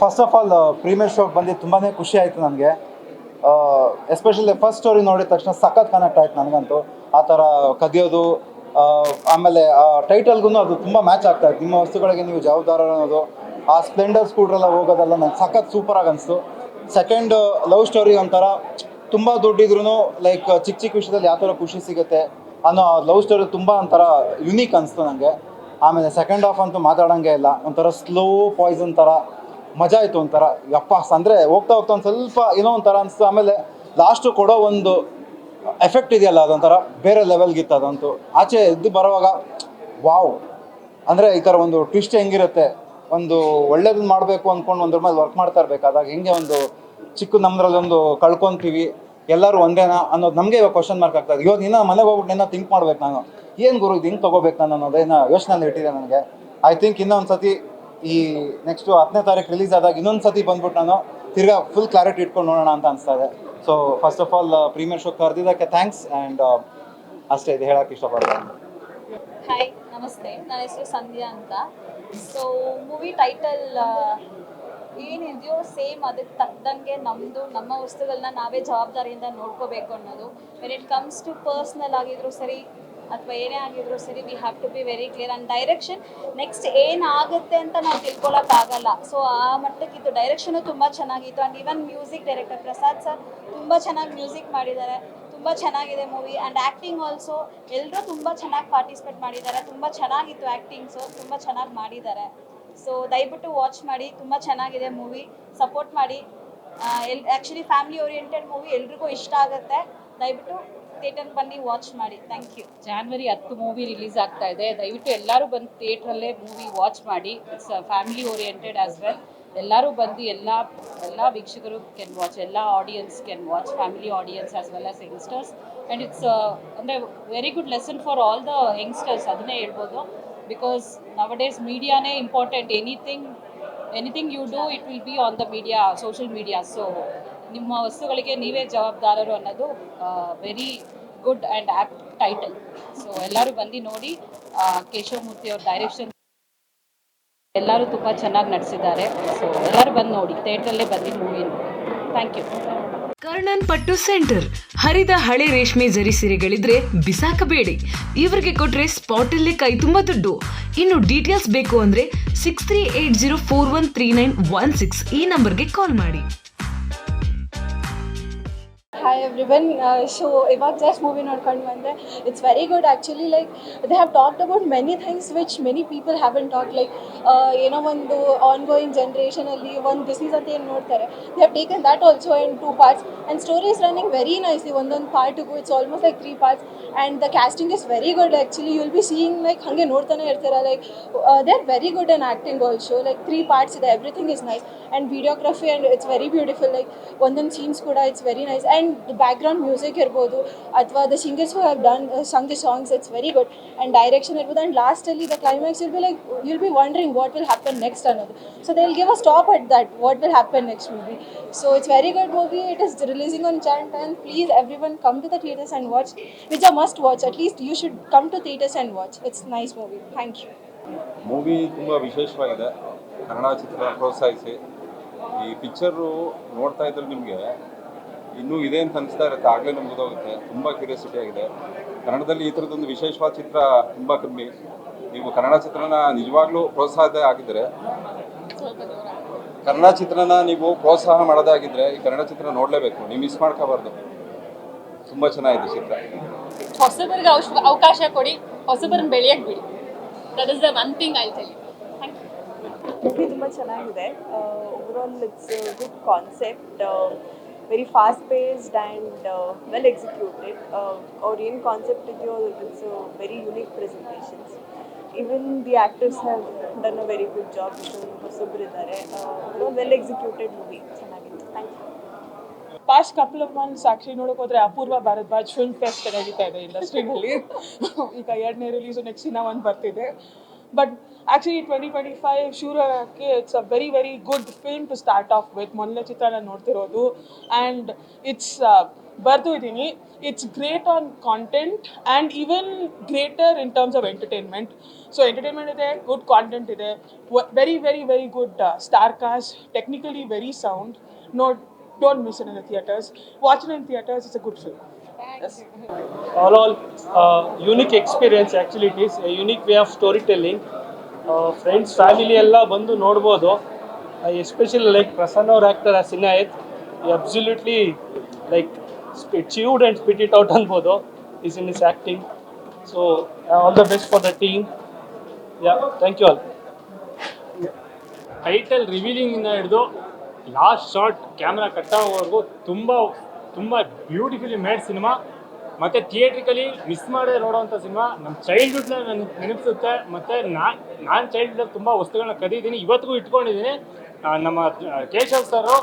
First of all premier ಶೋಗೆ ಬಂದು ತುಂಬಾ ಖುಷಿ ಆಯಿತು ನನಗೆ. ಎಸ್ಪೆಷಲಿ ಫಸ್ಟ್ ಸ್ಟೋರಿ ನೋಡಿದ ತಕ್ಷಣ ಸಖತ್ ಕನೆಕ್ಟ್ ಆಯ್ತು ನನಗಂತೂ. ಆ ಥರ ಕದಿಯೋದು, ಆಮೇಲೆ ಟೈಟಲ್ಗೂ ಅದು ತುಂಬ ಮ್ಯಾಚ್ ಆಗ್ತಾ ಇತ್ತು. ನಿಮ್ಮ ವಸ್ತುಗಳಿಗೆ ನೀವು ಜವಾಬ್ದಾರ ಅನ್ನೋದು, ಆ ಸ್ಪ್ಲೆಂಡರ್ ಸ್ಕೂಟ್ರೆಲ್ಲ ಹೋಗೋದೆಲ್ಲ ನಂಗೆ ಸಖತ್ ಸೂಪರಾಗಿ ಅನಿಸ್ತು. ಸೆಕೆಂಡ್ ಲವ್ ಸ್ಟೋರಿ ಒಂಥರ ತುಂಬ ದುಡ್ಡಿದ್ರೂ ಲೈಕ್ ಚಿಕ್ಕ ಚಿಕ್ಕ ವಿಷಯದಲ್ಲಿ ಯಾವ ಥರ ಖುಷಿ ಸಿಗುತ್ತೆ ಅನ್ನೋ ಲವ್ ಸ್ಟೋರಿ ತುಂಬ ಒಂಥರ ಯುನೀಕ್ ಅನಿಸ್ತು ನನಗೆ. ಆಮೇಲೆ ಸೆಕೆಂಡ್ ಹಾಫ್ ಅಂತೂ ಮಾತಾಡೋಂಗೆ ಇಲ್ಲ, ಒಂಥರ ಸ್ಲೋ ಪಾಯ್ಸನ್ ಥರ ಮಜಾ ಆಯಿತು. ಒಂಥರ ಯಪ್ಪ ಅಂದರೆ ಹೋಗ್ತಾ ಹೋಗ್ತಾ ಒಂದು ಸ್ವಲ್ಪ ಏನೋ ಒಂಥರ ಅನಿಸ್ತು. ಆಮೇಲೆ ಲಾಸ್ಟು ಕೊಡೋ ಒಂದು ಎಫೆಕ್ಟ್ ಇದೆಯಲ್ಲ, ಅದೊಂಥರ ಬೇರೆ ಲೆವೆಲ್ಗಿತ್ತು ಅದಂತೂ. ಆಚೆ ಎದ್ದು ಬರೋವಾಗ ವಾವ್, ಅಂದರೆ ಈ ಥರ ಒಂದು ಟ್ವಿಸ್ಟ್ ಹೆಂಗಿರುತ್ತೆ, ಒಂದು ಒಳ್ಳೇದನ್ನ ಮಾಡಬೇಕು ಅಂದ್ಕೊಂಡು ಒಂದ್ರ ಮೇಲೆ ವರ್ಕ್ ಮಾಡ್ತಾ ಇರಬೇಕಾದಾಗ ಹೆಂಗೆ ಒಂದು ಚಿಕ್ಕ ನಮ್ಮದ್ರಲ್ಲಿ ಒಂದು ಕಳ್ಕೊತೀವಿ, ಎಲ್ಲರೂ ಒಂದೇನಾ ಅನ್ನೋದು ನಮಗೆ ಇವಾಗ ಕ್ವಶನ್ ಮಾರ್ಕ್ ಆಗ್ತದೆ. ಇವಾಗ ಇನ್ನೂ ಮನೆಗೆ ಹೋಗ್ಬಿಟ್ಟು ಇನ್ನೂ ಥಿಂಕ್ ಮಾಡ್ಬೇಕು ನಾನು, ಏನು ಗುರು ಇದು ಹಿಂಗೆ ತೊಗೋಬೇಕು ನಾನು ಅನ್ನೋದೇನೋ ಯೋಚನೆ ಇಟ್ಟಿದೆ ನನಗೆ. ಐ ಥಿಂಕ್ ಇನ್ನೊಂದು ಸತಿ ಈ ನೆಕ್ಸ್ಟು 10ನೇ ತಾರೀಕು ರಿಲೀಸ್ ಆದಾಗ ಇನ್ನೊಂದು ಸತಿ ಬಂದ್ಬಿಟ್ಟು ನಾನು ತಿರ್ಗಾ ಫುಲ್ ಕ್ಲಾರಿಟಿ ಇಟ್ಕೊಂಡು ನೋಡೋಣ ಅಂತ ಅನಿಸ್ತಾ ಇದೆ. So first of all premiere show ಕರೆದಿದ್ದಕ್ಕೆ ಥ್ಯಾಂಕ್ಸ್. ಆ್ಯಂಡ್ ಅಷ್ಟೇ, ಇದು ಹೇಳೋಕ್ಕೆ ಇಷ್ಟಪಡ್ತೀನಿ. ಹಾಯ್, ನಮಸ್ತೆ. ನನ್ನ ಹೆಸರು ಸಂಧ್ಯಾ ಅಂತ. ಸೊ ಮೂವಿ ಟೈಟಲ್ ಏನಿದೆಯೋ ಸೇಮ್ ಅದಕ್ಕೆ ತಕ್ಕಂಗೆ ನಮ್ಮ ವಸ್ತುಗಳನ್ನ ನಾವೇ ಜವಾಬ್ದಾರಿಯಿಂದ ನೋಡ್ಕೋಬೇಕು ಅನ್ನೋದು. When it comes to personal ಆಗಿದ್ರು ಸರಿ ಅಥವಾ ಏನೇ ಆಗಿದ್ರು ಸರಿ, we have to be very clear. And direction next ಏನಾಗುತ್ತೆ ಅಂತ ನಾವು ತಿಳ್ಕೊಳಕ್ಕಾಗಲ್ಲ. ಸೊ ಆ ಮಟ್ಟಕ್ಕಿತ್ತು. ಡೈರೆಕ್ಷನು ತುಂಬ ಚೆನ್ನಾಗಿತ್ತು. And even music director Prasad sir ತುಂಬ ಚೆನ್ನಾಗಿ ಮ್ಯೂಸಿಕ್ ಮಾಡಿದ್ದಾರೆ. ತುಂಬ ಚೆನ್ನಾಗಿದೆ ಮೂವಿ. ಆ್ಯಂಡ್ ಆ್ಯಕ್ಟಿಂಗ್ ಆಲ್ಸೋ ಎಲ್ಲರೂ ತುಂಬ ಚೆನ್ನಾಗಿ ಪಾರ್ಟಿಸಿಪೇಟ್ ಮಾಡಿದ್ದಾರೆ. ತುಂಬ ಚೆನ್ನಾಗಿತ್ತು ಆ್ಯಕ್ಟಿಂಗ್ಸು, ತುಂಬ ಚೆನ್ನಾಗಿ ಮಾಡಿದ್ದಾರೆ. ಸೊ ದಯವಿಟ್ಟು ವಾಚ್ ಮಾಡಿ, ತುಂಬ ಚೆನ್ನಾಗಿದೆ ಮೂವಿ. ಸಪೋರ್ಟ್ ಮಾಡಿ. ಆ್ಯಕ್ಚುಲಿ ಫ್ಯಾಮಿಲಿ ಓರಿಯೆಂಟೆಡ್ ಮೂವಿ, ಎಲ್ರಿಗೂ ಇಷ್ಟ ಆಗುತ್ತೆ. ದಯವಿಟ್ಟು ಥಿಯೇಟರ್ಗೆ ಬನ್ನಿ, ವಾಚ್ ಮಾಡಿ. Thank you. January 10 movie release ಆಗ್ತಾ ಇದೆ. ದಯವಿಟ್ಟು ಎಲ್ಲರೂ ಬಂದು ಥಿಯೇಟ್ರಲ್ಲೇ ಮೂವಿ ವಾಚ್ ಮಾಡಿ. It's family oriented as well. ಎಲ್ಲರೂ ಬಂದು ಎಲ್ಲ ವೀಕ್ಷಕರು ಕ್ಯಾನ್ ವಾಚ್, ಎಲ್ಲ audience can watch, family audience as well as youngsters. And it's ಅಂದರೆ very good lesson for all the youngsters, ಅದನ್ನೇ ಹೇಳ್ಬೋದು. Because nowadays ಮೀಡಿಯಾನೇ important. Anything you do, it will be on the media, social media. So ನಿಮ್ಮ ವಸ್ತುಗಳಿಗೆ ನೀವೇ ಜವಾಬ್ದಾರರು ಅನ್ನೋದು very good and apt title. So ಎಲ್ಲರೂ ಬಂದು ನೋಡಿ. ಕೇಶವಮೂರ್ತಿ ಅವ್ರ ಡೈರೆಕ್ಷನ್ ಎಲ್ಲರೂ ತುಂಬ ಚೆನ್ನಾಗಿ ನಡೆಸಿದ್ದಾರೆ. ಸೊ ಎಲ್ಲರೂ ಬಂದು ನೋಡಿ, ಥಿಯೇಟ್ರಲ್ಲೇ ಬಂದು ಮೂವಿ ನೋಡಿ. Thank you. ಕರ್ಣನ್ ಪಟ್ಟು ಸೆಂಟರ್. ಹರಿದ ಹಳೆ ರೇಷ್ಮೆ ಜರಿ ಸೀರೆಗಳಿದ್ರೆ ಬಿಸಾಕಬೇಡಿ, ಇವರಿಗೆ ಕೊಟ್ರೆ ಸ್ಪಾಟಲ್ಲೇ ಕೈ ತುಂಬ ದುಡ್ಡು. ಇನ್ನು ಡೀಟೇಲ್ಸ್ ಬೇಕು ಅಂದ್ರೆ 6380413916 ಈ ನಂಬರ್ಗೆ ಕಾಲ್ ಮಾಡಿ. Hi everyone. So ಇವಾಗ ಜಸ್ಟ್ ಮೂವಿ ನೋಡ್ಕೊಂಡು ಬಂದೆ. It's very good actually. Like they have talked about many things which many people haven talk. Like ಏನೋ ಒಂದು ಆನ್ ಗೋಯಿಂಗ್ ಜನ್ರೇಷನಲ್ಲಿ ಒಂದು ಡಿಸೀಸ್ ಅಂತ ಏನು ನೋಡ್ತಾರೆ, they have taken that also in 2 parts. And story is running very nicely. ಒಂದೊಂದು ಪಾರ್ಟಿಗೂ it's almost like 3 parts. And the casting is very good actually. You will be seeing like ಹಾಗೆ ನೋಡ್ತಾನೆ ಇರ್ತೀರ. Like they are very good in acting also. Like 3 parts ಇದೆ. Everything is nice. And videography and it's very beautiful. Like ಒಂದೊಂದು scenes ಕೂಡ it's very nice. And background music ಇರ್ಬೋದು ಅಥವಾ the singers who have done sung the songs, it's very good. And direction ಇರ್ಬೋದು. And ಲಾಸ್ಟಲ್ಲಿ the climax will be like you'll be wondering what will happen next ಅನ್ನೋದು. So they will give a stop at that what will happen next movie. So it's very good movie. It is releasing on Jan 10. Please everyone come to the theatres and watch. Which are must watch. At least you should come to theatres and watch. It's nice movie. Thank you. Movie ತುಂಬ ವಿಶೇಷವಾಗಿದೆ. ಕನ್ನಡ ಚಿತ್ರ ಪ್ರೋತ್ಸಾಹಿಸಿ. ಈ picture ನೋಡ್ತಾ ಇದ್ದರೆ ನಿಮಗೆ ಇನ್ನೂ ಇದೆ ಅಂತ ಅನಿಸ್ತಾ ಇರುತ್ತೆ. ಆಗಲೇ ನಮ್ಗೆ ಗೊತ್ತಾಗುತ್ತೆ. ತುಂಬ ಕ್ಯೂರಿಯಾಸಿಟಿ ಆಗಿದೆ. ಕನ್ನಡದಲ್ಲಿ ಈ ಥರದೊಂದು ವಿಶೇಷವಾದ ಚಿತ್ರ ತುಂಬ ಕಮ್ಮಿ. ನೀವು ಕನ್ನಡ ಚಿತ್ರನ ನಿಜವಾಗ್ಲೂ ಪ್ರೋತ್ಸಾಹ ಆಗಿದ್ದರೆ, ಕನ್ನಡ ಚಿತ್ರನ ನೀವು ಪ್ರೋತ್ಸಾಹ ಮಾಡೋದಾಗಿದ್ದರೆ ಈ ಕನ್ನಡ ಚಿತ್ರ ನೋಡಲೇಬೇಕು. ನೀವು ಮಿಸ್ ಮಾಡ್ಕೋಬಾರ್ದು. ತುಂಬ ಚೆನ್ನಾಗಿದೆ ಚಿತ್ರ. ಹೊಸಬರಿಗೆ ಅವಕಾಶ ಕೊಡಿ, ಹೊಸಬರನ್ನ ಬೆಳೆಯಕ್ಕೆ ಬಿಡಿ. That is the one thing I tell you. Thank you. Movie ತುಂಬ ಚೆನ್ನಾಗಿದೆ. Overall it's good concept. Very fast paced and well executed. ಅವ್ರು ಏನು ಕಾನ್ಸೆಪ್ಟ್ ಇದೆಯೋ it's very unique presentations. Even the actors have done a very good job. ಹೊಸೊಬ್ಬರಿದ್ದಾರೆ. Well executed movie. ಚೆನ್ನಾಗಿತ್ತು. Thank you. Past couple of months actually ನೋಡೋಕೆ ಹೋದರೆ ಅಪೂರ್ವ Bharadwaj film fest ನಡೀತಾ ಇದೆ ಇಂಡಸ್ಟ್ರಿನಲ್ಲಿ. ಈಗ 2ನೇ ರಿಲೀಸು ನೆಕ್ಸ್ಟ್ ದಿನ ಒಂದು ಬರ್ತಿದೆ. ಬಟ್ ಆ್ಯಕ್ಚುಲಿ 2025 ಶೂರಕ್ಕೆ it's a very very good film to start off with. ಮೊದಲನೇ ಚಿತ್ರ ನಾನು ನೋಡ್ತಿರೋದು ಆ್ಯಂಡ್ ಇಟ್ಸ್ ಬರ್ದು ಇದ್ದೀನಿ. It's great on content and even greater in terms of entertainment. So entertainment ಇದೆ, ಗುಡ್ ಕಾಂಟೆಂಟ್ ಇದೆ, very very very good star cast, technically very sound. Don't miss it in the theatres. Watch it in theatres, it's a good film. All unique experience. Actually it is a unique way of storytelling. Friends family ಎಲ್ಲ ಬಂದು ನೋಡ್ಬೋದು. Especially like Prasanna our actor as Inayat, he absolutely like chewed and spit it out ಅನ್ಬೋದು is in his acting. So all the best for the team. Yeah, thank you all. Title ರಿವೀಲಿಂಗಿಂದ ಹಿಡಿದು last shot camera ಕಟ್ಟಾಗೋವರೆಗೂ ತುಂಬ beautifully made cinema. ಮತ್ತು theatrically miss ಮಾಡದೆ ನೋಡೋವಂಥ cinema. ನಮ್ಮ ಚೈಲ್ಡ್ಹುಡ್ನ ನನಗೆ ನೆನಪಿಸುತ್ತೆ. ಮತ್ತು ನಾನು ಚೈಲ್ಡ್ಹುಡ್ಡಲ್ಲಿ ತುಂಬ ವಸ್ತುಗಳನ್ನ ಕದೀದ್ದೀನಿ, ಇವತ್ತಿಗೂ ಇಟ್ಕೊಂಡಿದ್ದೀನಿ. ನಮ್ಮ ಕೇಶವ್ ಸರು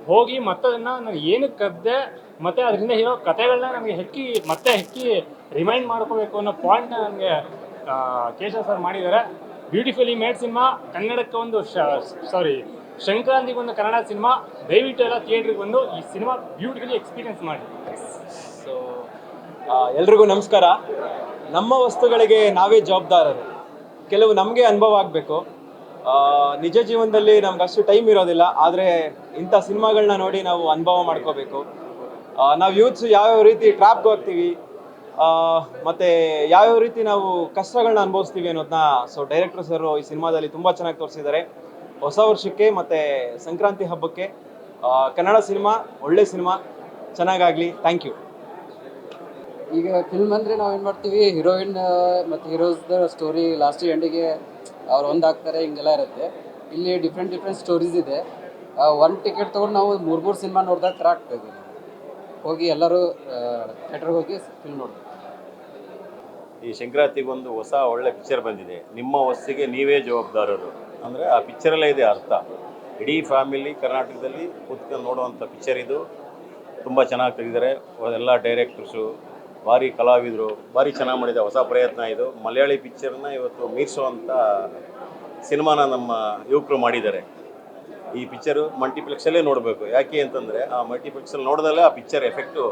ಹೋಗಿ ಮತ್ತದನ್ನು ನಾನು ಏನಕ್ಕೆ ಕದ್ದೆ ಮತ್ತು ಅದರಿಂದ ಇರೋ ಕಥೆಗಳನ್ನ ನನಗೆ ಹೆಕ್ಕಿ ರಿಮೈಂಡ್ ಮಾಡ್ಕೋಬೇಕು ಅನ್ನೋ ಪಾಯಿಂಟ್ನ ನನಗೆ ಕೇಶವ್ ಸರ್ ಮಾಡಿದ್ದಾರೆ. Beautifully made cinema. ಕನ್ನಡಕ್ಕೆ ಒಂದು ಸಂಕ್ರಾಂತಿಗೆ ಒಂದು ಕನ್ನಡ ಸಿನಿಮಾ. ದಯವಿಟ್ಟು ಎಲ್ಲ ಥಿಯೇಟ್ರಿಗೆ ಬಂದು ಈ ಸಿನಿಮಾ ಬ್ಯೂಟಿಫುಲಿ ಎಕ್ಸ್ಪೀರಿಯನ್ಸ್ ಮಾಡಿ. ಸೊ ಎಲ್ರಿಗೂ ನಮಸ್ಕಾರ. ನಮ್ಮ ವಸ್ತುಗಳಿಗೆ ನಾವೇ ಜವಾಬ್ದಾರರು. ಕೆಲವು ನಮಗೆ ಅನುಭವ ಆಗಬೇಕು. ನಿಜ ಜೀವನದಲ್ಲಿ ನಮ್ಗೆ ಅಷ್ಟು ಟೈಮ್ ಇರೋದಿಲ್ಲ, ಆದರೆ ಇಂಥ ಸಿನಿಮಾಗಳನ್ನ ನೋಡಿ ನಾವು ಅನುಭವ ಮಾಡ್ಕೋಬೇಕು. ನಾವು ಯೂತ್ಸ್ ಯಾವ್ಯಾವ ರೀತಿ ಟ್ರ್ಯಾಪ್ಗೆ ಹೋಗ್ತೀವಿ ಮತ್ತು ಯಾವ್ಯಾವ ರೀತಿ ನಾವು ಕಷ್ಟಗಳನ್ನ ಅನುಭವಿಸ್ತೀವಿ ಅನ್ನೋದನ್ನ ಡೈರೆಕ್ಟರ್ ಸರ್ ಈ ಸಿನಿಮಾದಲ್ಲಿ ತುಂಬ ಚೆನ್ನಾಗಿ ತೋರಿಸಿದ್ದಾರೆ. ಹೊಸ ವರ್ಷಕ್ಕೆ ಮತ್ತು ಸಂಕ್ರಾಂತಿ ಹಬ್ಬಕ್ಕೆ ಕನ್ನಡ ಸಿನಿಮಾ ಒಳ್ಳೆ ಸಿನಿಮಾ, ಚೆನ್ನಾಗಾಗಲಿ. Thank you. ಈಗ ಫಿಲ್ಮ್ ಅಂದರೆ ನಾವೇನು ಮಾಡ್ತೀವಿ, ಹೀರೋಯಿನ್ ಮತ್ತು ಹೀರೋಸ್ದ ಸ್ಟೋರಿ ಲಾಸ್ಟ್ ಎಂಡಿಗೆ ಅವ್ರು ಒಂದಾಗ್ತಾರೆ, ಹಿಂಗೆಲ್ಲ ಇರುತ್ತೆ. ಇಲ್ಲಿ ಡಿಫ್ರೆಂಟ್ ಸ್ಟೋರೀಸ್ ಇದೆ. ಒಂದು ಟಿಕೆಟ್ ತೊಗೊಂಡು ನಾವು ಮೂರು ಸಿನಿಮಾ ನೋಡಿದಾಗ ಥರ ಆಗ್ತಾಯಿದೆ. ಹೋಗಿ ಎಲ್ಲರೂ ಥಿಯೇಟ್ರಿಗೆ ಹೋಗಿ ಫಿಲ್ಮ್ ನೋಡ್ಬೇಕು. ಈ ಸಂಕ್ರಾಂತಿಗೊಂದು ಹೊಸ ಒಳ್ಳೆ ಪಿಕ್ಚರ್ ಬಂದಿದೆ, ನಿಮ್ಮ ವಸ್ತಿಗೆ ನೀವೇ ಜವಾಬ್ದಾರರು. ಅಂದರೆ ಆ ಪಿಕ್ಚರಲ್ಲೇ ಇದೆ ಅರ್ಥ. ಇಡೀ ಫ್ಯಾಮಿಲಿ ಕರ್ನಾಟಕದಲ್ಲಿ ಕೂತ್ಕೊಂಡು ನೋಡುವಂಥ ಪಿಕ್ಚರ್ ಇದು. ತುಂಬ ಚೆನ್ನಾಗಿ ತೆಗೆದಿದ್ದಾರೆ. ಎಲ್ಲ ಡೈರೆಕ್ಟರ್ಸು, ಭಾರಿ ಕಲಾವಿದರು, ಭಾರಿ ಚೆನ್ನಾಗಿ ಮಾಡಿದೆ. ಹೊಸ ಪ್ರಯತ್ನ ಇದು. ಮಲಯಾಳಿ ಪಿಕ್ಚರ್ನ ಇವತ್ತು ಮೀರಿಸುವಂಥ ಸಿನಿಮಾನ ನಮ್ಮ ಯುವಕರು ಮಾಡಿದ್ದಾರೆ. ಈ ಪಿಕ್ಚರು ಮಲ್ಟಿಪ್ಲೆಕ್ಸಲ್ಲೇ ನೋಡಬೇಕು. ಯಾಕೆ ಅಂತಂದರೆ ಆ ಮಲ್ಟಿಪ್ಲೆಕ್ಸಲ್ಲಿ ನೋಡಿದಲ್ಲೇ ಆ ಪಿಕ್ಚರ್ ಎಫೆಕ್ಟು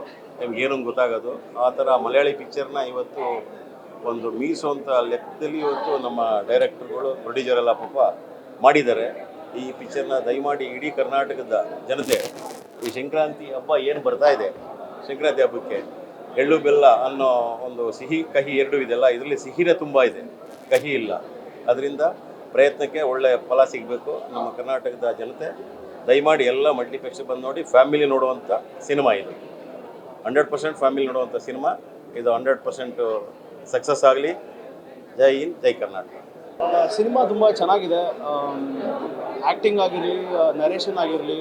ನಿಮ್ಗೇನು ಗೊತ್ತಾಗೋದು. ಆ ಥರ ಮಲಯಾಳಿ ಪಿಕ್ಚರ್ನ ಇವತ್ತು ಒಂದು ಮೀರಿಸುವಂಥ ಲೆಕ್ಕದಲ್ಲಿ ಇವತ್ತು ನಮ್ಮ ಡೈರೆಕ್ಟರ್ಗಳು, ಪ್ರೊಡ್ಯೂಸರೆಲ್ಲ ಪಾಪ ಮಾಡಿದ್ದಾರೆ. ಈ ಪಿಕ್ಚರ್ನ ದಯಮಾಡಿ ಇಡೀ ಕರ್ನಾಟಕದ ಜನತೆ ಈ ಸಂಕ್ರಾಂತಿ ಹಬ್ಬ ಏನು ಬರ್ತಾ ಇದೆ, ಸಂಕ್ರಾಂತಿ ಹಬ್ಬಕ್ಕೆ ಎಳ್ಳು ಬೆಲ್ಲ ಅನ್ನೋ ಒಂದು ಸಿಹಿ ಕಹಿ ಎರಡೂ ಇದೆಲ್ಲ, ಇದರಲ್ಲಿ ಸಿಹಿನೇ ತುಂಬ ಇದೆ, ಕಹಿ ಇಲ್ಲ. ಅದರಿಂದ ಪ್ರಯತ್ನಕ್ಕೆ ಒಳ್ಳೆಯ ಫಲ ಸಿಗಬೇಕು. ನಮ್ಮ ಕರ್ನಾಟಕದ ಜನತೆ ದಯಮಾಡಿ ಎಲ್ಲ ಮಲ್ಟಿಪ್ಲೆಕ್ಸ್ ಬಂದು ನೋಡಿ. ಫ್ಯಾಮಿಲಿ ನೋಡುವಂಥ ಸಿನಿಮಾ ಇದು. 100% ಫ್ಯಾಮಿಲಿ ನೋಡುವಂಥ ಸಿನಿಮಾ ಇದು. 100% ಸಕ್ಸಸ್ ಆಗಲಿ. ಜೈ ಹಿಂದ್, ಜೈ ಕರ್ನಾಟಕ. ಸಿನಿಮಾ ತುಂಬ ಚೆನ್ನಾಗಿದೆ. ಆ್ಯಕ್ಟಿಂಗ್ ಆಗಿರಲಿ, ನರೇಷನ್ ಆಗಿರಲಿ,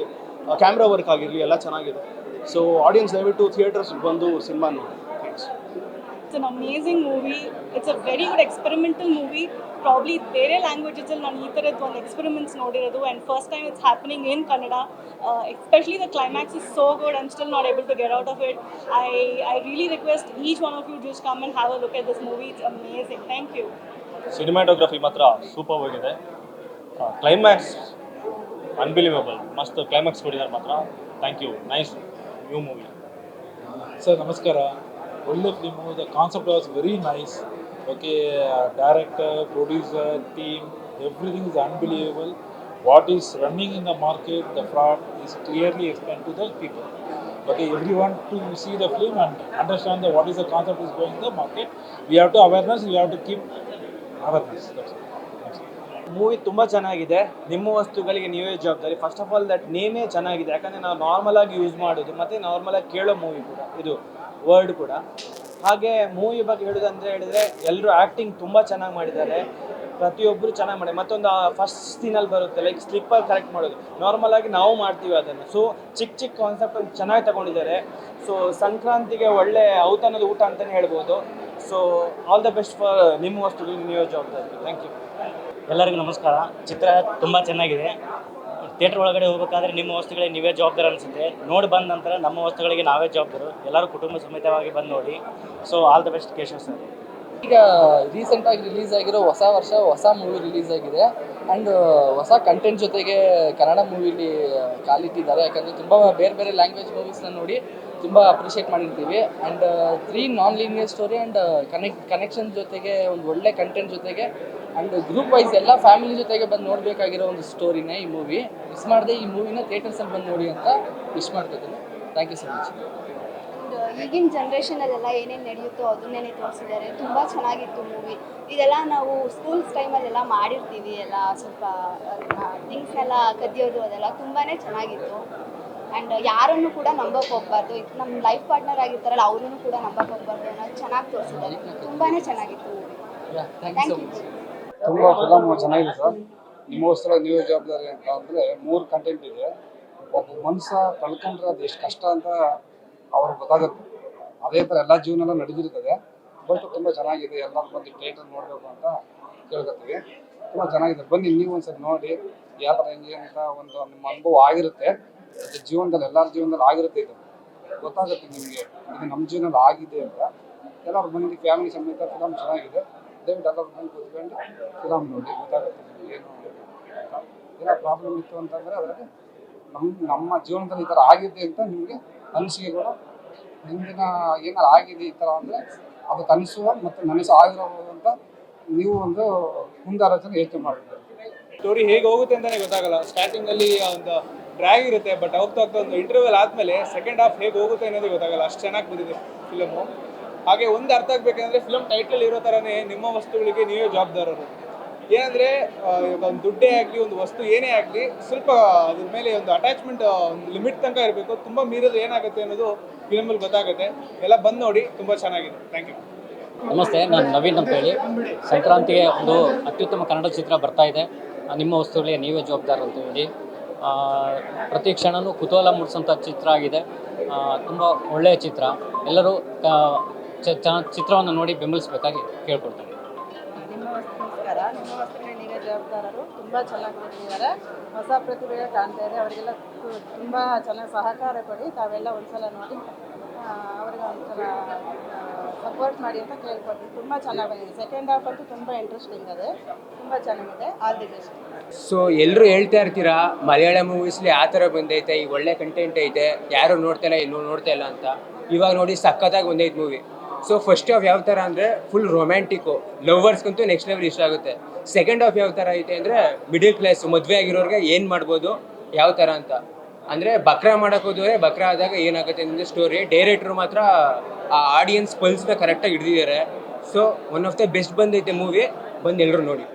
ಕ್ಯಾಮ್ರಾ ವರ್ಕ್ ಆಗಿರಲಿ ಎಲ್ಲ ಚೆನ್ನಾಗಿದೆ. ಸೊ ಆಡಿಯನ್ಸ್ ದಯವಿಟ್ಟು ಥಿಯೇಟರ್ಸ್ ಬಂದು ಸಿನಿಮಾ ನೋಡಿ. Thanks. It's an amazing movie. It's a very good experimental movie. Probably ಬೇರೆ ಲ್ಯಾಂಗ್ವೇಜಸಲ್ಲಿ ನಾನು ಈ ಥರದ್ದು ಒಂದು ಎಕ್ಸ್ಪೆರಿಮೆಂಟ್ಸ್ ನೋಡಿರೋದು, and first time it's happening in Kannada. Especially the climax is so good. I'm still not able to get out of it. I really request each one of you just come and have a look at this movie. It's amazing. Thank you. Cinematography ಮಾತ್ರ super ಆಗಿದೆ. Climax unbelievable, ಮಸ್ತ್ climax ಕೊಟ್ಟಿದ್ದಾರೆ ಮಾತ್ರ. Thank you. Nice new movie. Sir ನಮಸ್ಕಾರ. ಒಳ್ಳೆ film. The concept was very nice. Okay, director, producer, team, everything is unbelievable. What is running in the market, the fraud is clearly explained to the people. Okay, everyone to see the film and understand what is the concept is going in the market. We have to awareness, we have to keep awareness. That's it. Movie ತುಂಬ ಚೆನ್ನಾಗಿದೆ. ನಿಮ್ಮ ವಸ್ತುಗಳಿಗೆ ನೀವೇ ಜವಾಬ್ದಾರಿ. First of all that ನೇಮೇ ಚೆನ್ನಾಗಿದೆ. ಯಾಕಂದರೆ ನಾವು ನಾರ್ಮಲಾಗಿ ಯೂಸ್ ಮಾಡೋದು ಮತ್ತು ನಾರ್ಮಲಾಗಿ ಕೇಳೋ ಮೂವಿ ಕೂಡ ಇದು, ವರ್ಡ್ ಕೂಡ. ಹಾಗೆ ಮೂವಿ ಬಗ್ಗೆ ಹೇಳಿದ್ರೆ ಎಲ್ಲರೂ ಆ್ಯಕ್ಟಿಂಗ್ ತುಂಬ ಚೆನ್ನಾಗಿ ಮಾಡಿದ್ದಾರೆ. ಪ್ರತಿಯೊಬ್ಬರು ಚೆನ್ನಾಗಿ ಮಾಡಿ. ಮತ್ತೊಂದು ಫಸ್ಟ್ ಸೀನಲ್ಲಿ ಬರುತ್ತೆ, ಲೈಕ್ ಸ್ಲಿಪ್ಪರ್ ಕರೆಕ್ಟ್ ಮಾಡೋದು. ನಾರ್ಮಲಾಗಿ ನಾವು ಮಾಡ್ತೀವಿ ಅದನ್ನು. ಸೊ ಚಿಕ್ಕ ಕಾನ್ಸೆಪ್ಟ್ ಒಂದು ಚೆನ್ನಾಗಿ ತಗೊಂಡಿದ್ದಾರೆ. ಸೊ ಸಂಕ್ರಾಂತಿಗೆ ಒಳ್ಳೆ ಔತಣದ ಊಟ ಅಂತಲೇ ಹೇಳ್ಬೋದು. So all the best for ನಿಮ್ಮ ವಸ್ತುಗಳಿಗೆ ನೀವೇ ಜವಾಬ್ದಾರಿ. Thank you. ಎಲ್ಲರಿಗೂ ನಮಸ್ಕಾರ. ಚಿತ್ರ ತುಂಬ ಚೆನ್ನಾಗಿದೆ. ಥಿಯೇಟ್ರ್ ಒಳಗಡೆ ಹೋಗಬೇಕಾದ್ರೆ ನಿಮ್ಮ ವಸ್ತುಗಳಿಗೆ ನೀವೇ ಜವಾಬ್ದಾರಿ ಅನಿಸುತ್ತೆ. ನೋಡಿ ಬಂದ ನಂತರ ನಮ್ಮ ವಸ್ತುಗಳಿಗೆ ನಾವೇ ಜವಾಬ್ದಾರು. ಎಲ್ಲರೂ ಕುಟುಂಬ ಸಮೇತವಾಗಿ ಬಂದು ನೋಡಿ. So all the best Keshav sir. ಈಗ ರೀಸೆಂಟಾಗಿ ರಿಲೀಸ್ ಆಗಿರೋ ಹೊಸ ಮೂವಿ ರಿಲೀಸ್ ಆಗಿದೆ ಆ್ಯಂಡ್ ಹೊಸ ಕಂಟೆಂಟ್ ಜೊತೆಗೆ ಕನ್ನಡ ಮೂವಿಲಿ ಕಾಲಿಟ್ಟಿದ್ದಾರೆ. ಯಾಕಂದರೆ ತುಂಬ ಬೇರೆ ಬೇರೆ ಲ್ಯಾಂಗ್ವೇಜ್ ಮೂವೀಸ್ನ ನೋಡಿ ತುಂಬ ಅಪ್ರಿಷಿಯೇಟ್ ಮಾಡಿರ್ತೀವಿ. And 3 non linear story and connection ಜೊತೆಗೆ ಒಂದು ಒಳ್ಳೆ ಕಂಟೆಂಟ್ ಜೊತೆಗೆ ಆ್ಯಂಡ್ ಗ್ರೂಪ್ ವೈಸ್ ಎಲ್ಲ ಫ್ಯಾಮಿಲಿ ಜೊತೆಗೆ ಬಂದು ನೋಡಬೇಕಾಗಿರೋ ಒಂದು ಸ್ಟೋರಿನೇ ಈ ಮೂವಿ. ಮಿಸ್ ಮಾಡದೆ ಈ ಮೂವಿನ ಥಿಯೇಟರ್ಸಲ್ಲಿ ಬಂದು ನೋಡಿ ಅಂತ ವಿಶ್ ಮಾಡ್ತಿದ್ದೀನಿ. Thank you so much. ಈಗಿನ ಜನ್ರೇಷನಲ್ಲೆಲ್ಲ ಏನೇನು ನಡೆಯುತ್ತೋ ಅದನ್ನೇ ತೋರಿಸಿದ್ದಾರೆ. ತುಂಬ ಚೆನ್ನಾಗಿತ್ತು ಮೂವಿ. ಇದೆಲ್ಲ ನಾವು ಸ್ಕೂಲ್ಸ್ ಟೈಮಲ್ಲೆಲ್ಲ ಮಾಡಿರ್ತೀವಿ, ಎಲ್ಲ ಸ್ವಲ್ಪ ಥಿಂಗ್ಸ್ ಎಲ್ಲ ಕದಿಯೋದು ಅದೆಲ್ಲ ತುಂಬಾ ಚೆನ್ನಾಗಿತ್ತು. ಆ್ಯಂಡ್ ಯಾರನ್ನು ಕೂಡ ನಂಬಕ್ಕೆ ಹೋಗ್ಬಾರ್ದು. ನಮ್ಮ ಲೈಫ್ ಪಾರ್ಟ್ನರ್ ಆಗಿರ್ತಾರಲ್ಲ ಅವ್ರನ್ನೂ ಕೂಡ ನಂಬಕ್ಕೆ ಹೋಗ್ಬಾರ್ದು ಅನ್ನೋದು ಚೆನ್ನಾಗಿ ತೋರಿಸಿದ್ದಾರೆ. ತುಂಬಾ ಚೆನ್ನಾಗಿತ್ತು ಮೂವಿ. Thank you. ತುಂಬ ಫಿಲಮ್ ಚೆನ್ನಾಗಿದೆ ಸರ್. ನಿಮಗೋಸ್ಕರ ನೀವೇ ಜವಾಬ್ದಾರಿ ಅಂತ ಅಂದರೆ 3 ಕಂಟೆಂಟ್ ಇದೆ. ಒಬ್ಬ ಮನುಷ್ಯ ಕಳ್ಕೊಂಡ್ರೆ ಅದು ಎಷ್ಟು ಕಷ್ಟ ಅಂತ ಅವ್ರಿಗೆ ಗೊತ್ತಾಗುತ್ತೆ. ಅದೇ ಥರ ಎಲ್ಲ ಜೀವನ ನಡೆದಿರ್ತದೆ. ಬಟ್ ತುಂಬ ಚೆನ್ನಾಗಿದೆ. ಎಲ್ಲರೂ ಬಂದು ಥಿಯೇಟರ್ ನೋಡಬೇಕು ಅಂತ ಕೇಳ್ಕೊತೀವಿ. ತುಂಬ ಚೆನ್ನಾಗಿದೆ, ಬನ್ನಿ ನೀವು ಒಂದ್ಸರಿ ನೋಡಿ ಯಾವ ಥರ ಹೆಂಗೆ ಅಂತ ಒಂದು ನಿಮ್ಮ ಅನುಭವ ಆಗಿರುತ್ತೆ. ಮತ್ತು ಜೀವನದಲ್ಲಿ ಎಲ್ಲರ ಜೀವನದಲ್ಲಿ ಆಗಿರುತ್ತೆ, ಇದು ಗೊತ್ತಾಗುತ್ತೆ ನಿಮಗೆ ಇದು ನಮ್ಮ ಜೀವನದಲ್ಲಿ ಆಗಿದೆ ಅಂತ. ಎಲ್ಲರೂ ಬಂದು ಫ್ಯಾಮಿಲಿ ಸಮೇತ ಫಿಲಮ್ ಚೆನ್ನಾಗಿದೆ. ದಯವಿಟ್ಟು ಎಲ್ಲರೂ ಬಂದು ಕೂತ್ಕೊಂಡು ಫಿಲಮ್ ನೋಡಿ, ಗೊತ್ತಾಗುತ್ತೆ ನಿಮಗೆ ಏನೋ ಪ್ರಾಬ್ಲಮ್ ಇತ್ತು ಅಂತಂದರೆ ಅದರಲ್ಲಿ ನಮ್ಮ ಜೀವನದಲ್ಲಿ ಈ ಥರ ಆಗಿದೆ ಅಂತ ನಿಮಗೆ ಅನಿಸಿಕೆಗಳು ಹಿಂದಿನ ಏನಾರು ಆಗಿದೆ ಈ ಥರ ಅಂದರೆ ಅದು ಕನಸುವ ಮತ್ತು ನನಸು ಆಗಿರೋದು ಅಂತ ನೀವು ಒಂದು ಮುಂದಾಲೋಚನೆ ಯೋಚನೆ ಮಾಡ್ತೀವಿ. ಸ್ಟೋರಿ ಹೇಗೆ ಹೋಗುತ್ತೆ ಅಂತಲೇ ಗೊತ್ತಾಗಲ್ಲ. ಸ್ಟಾರ್ಟಿಂಗಲ್ಲಿ ಒಂದು ಡ್ರ್ಯಾಗ್ ಇರುತ್ತೆ, ಬಟ್ ಹೋಗ್ತಾ ಒಂದು ಇಂಟರ್ವ್ಯೂಲ್ ಆದಮೇಲೆ ಸೆಕೆಂಡ್ ಹಾಫ್ ಹೇಗೆ ಹೋಗುತ್ತೆ ಅನ್ನೋದು ಗೊತ್ತಾಗಲ್ಲ. ಅಷ್ಟು ಚೆನ್ನಾಗಿ ಬಂದಿದೆ ಫಿಲಮು. ಹಾಗೆ ಒಂದು ಅರ್ಥ ಆಗಬೇಕಂದ್ರೆ ಫಿಲಮ್ ಟೈಟಲ್ ಇರೋ ಥರನೇ ನಿಮ್ಮ ವಸ್ತುಗಳಿಗೆ ನೀವೇ ಜವಾಬ್ದಾರರು. ಏನಂದರೆ ಇವಾಗ ಒಂದು ದುಡ್ಡೇ ಆಗಲಿ ಒಂದು ವಸ್ತು ಏನೇ ಆಗಲಿ ಸ್ವಲ್ಪ ಅದ್ರ ಮೇಲೆ ಒಂದು ಅಟ್ಯಾಚ್ಮೆಂಟ್ ಒಂದು ಲಿಮಿಟ್ ತನಕ ಇರಬೇಕು. ತುಂಬ ಮೀರಿದ್ರೆ ಏನಾಗುತ್ತೆ ಅನ್ನೋದು ಫಿಲಮಲ್ಲಿ ಗೊತ್ತಾಗುತ್ತೆ. ಎಲ್ಲ ಬಂದು ನೋಡಿ, ತುಂಬ ಚೆನ್ನಾಗಿದೆ. Thank you. ನಮಸ್ತೆ, ನಾನು ನವೀನ್ ಅಂತ ಹೇಳಿ. ಸಂಕ್ರಾಂತಿಗೆ ಒಂದು ಅತ್ಯುತ್ತಮ ಕನ್ನಡ ಚಿತ್ರ ಬರ್ತಾ ಇದೆ, ನಿಮ್ಮ ವಸ್ತುಗಳಿಗೆ ನೀವೇ ಜವಾಬ್ದಾರ ಅಂತ ಹೇಳಿ. ಪ್ರತಿ ಕ್ಷಣವೂ ಕುತೂಹಲ ಮೂಡಿಸೋಂಥ ಚಿತ್ರ ಆಗಿದೆ. ತುಂಬ ಒಳ್ಳೆಯ ಚಿತ್ರ. ಎಲ್ಲರೂ ಚಿತ್ರವನ್ನು ನೋಡಿ ಬೆಂಬಲಿಸಬೇಕಾಗಿ ಕೇಳ್ಕೊಳ್ತಾರೆ. ನಮಸ್ಕಾರ. ನಿಮ್ಮ ವಸ್ತುಗಳಿಗೆ ನೀವೇ ಜವಾಬ್ದಾರರು. ತುಂಬ ಚೆನ್ನಾಗಿ ಕೊಟ್ಟಿದ್ದಾರೆ. ಹೊಸ ಪ್ರತಿಭೆ ಕಾಣ್ತಾ ಇದೆ. ಅವರಿಗೆಲ್ಲ ತುಂಬ ಚೆನ್ನಾಗಿ ಸಹಕಾರ ಕೊಡಿ. ತಾವೆಲ್ಲ ಒಂದ್ಸಲ ನೋಡಿ ಅವರಿಗೆ ಒಂಥರ ಸಪೋರ್ಟ್ ಮಾಡಿ ಅಂತ ಕೇಳ್ಕೊಡ್ತೀನಿ. ತುಂಬ ಚೆನ್ನಾಗಿ ಬಂದಿದೆ. ಸೆಕೆಂಡ್ ಹಾಫ್ ಅಂತೂ ತುಂಬ ಇಂಟ್ರೆಸ್ಟಿಂಗ್ ಇದೆ, ತುಂಬ ಚೆನ್ನಾಗಿದೆ. All the best. ಸೊ ಎಲ್ಲರೂ ಹೇಳ್ತಾ ಇರ್ತೀರಾ ಮಲಯಾಳ ಮೂವೀಸ್ಲಿ ಆ ಥರ ಬಂದೈತೆ, ಈಗ ಒಳ್ಳೆ ಕಂಟೆಂಟ್ ಐತೆ, ಯಾರು ನೋಡ್ತಾ ಇಲ್ಲ ಇನ್ನೂ ನೋಡ್ತಾ ಇಲ್ಲ ಅಂತ. ಇವಾಗ ನೋಡಿ ಸಖತ್ತಾಗಿ ಬಂದೈತೆ ಮೂವಿ. ಸೊ ಫಸ್ಟ್ ಹಾಫ್ ಯಾವ ಥರ ಅಂದರೆ ಫುಲ್ ರೊಮ್ಯಾಂಟಿಕ್ಕು, ಲವರ್ಸ್ಗಂತೂ ನೆಕ್ಸ್ಟ್ ಲೆವೆಲ್ ಇಷ್ಟ ಆಗುತ್ತೆ. ಸೆಕೆಂಡ್ ಹಾಫ್ ಯಾವ ಥರ ಐತೆ ಅಂದರೆ ಮಿಡಿಲ್ ಕ್ಲಾಸ್ ಮದುವೆ ಆಗಿರೋರಿಗೆ ಏನು ಮಾಡ್ಬೋದು ಯಾವ ಥರ ಅಂತ. ಅಂದರೆ ಬಕ್ರಾ ಮಾಡೋಕೆ ಹೋದರೆ ಬಕ್ರಾ ಆದಾಗ ಏನಾಗುತ್ತೆ ಅಂದರೆ ಸ್ಟೋರಿ. ಡೈರೆಕ್ಟ್ರು ಮಾತ್ರ ಆ ಆಡಿಯನ್ಸ್ ಪಲ್ಸ್ನ ಕರೆಕ್ಟಾಗಿ ಹಿಡಿದಿದ್ದಾರೆ. So one of the best ಬಂದೈತೆ ಮೂವಿ, ಬಂದು ಎಲ್ಲರೂ ನೋಡಿ.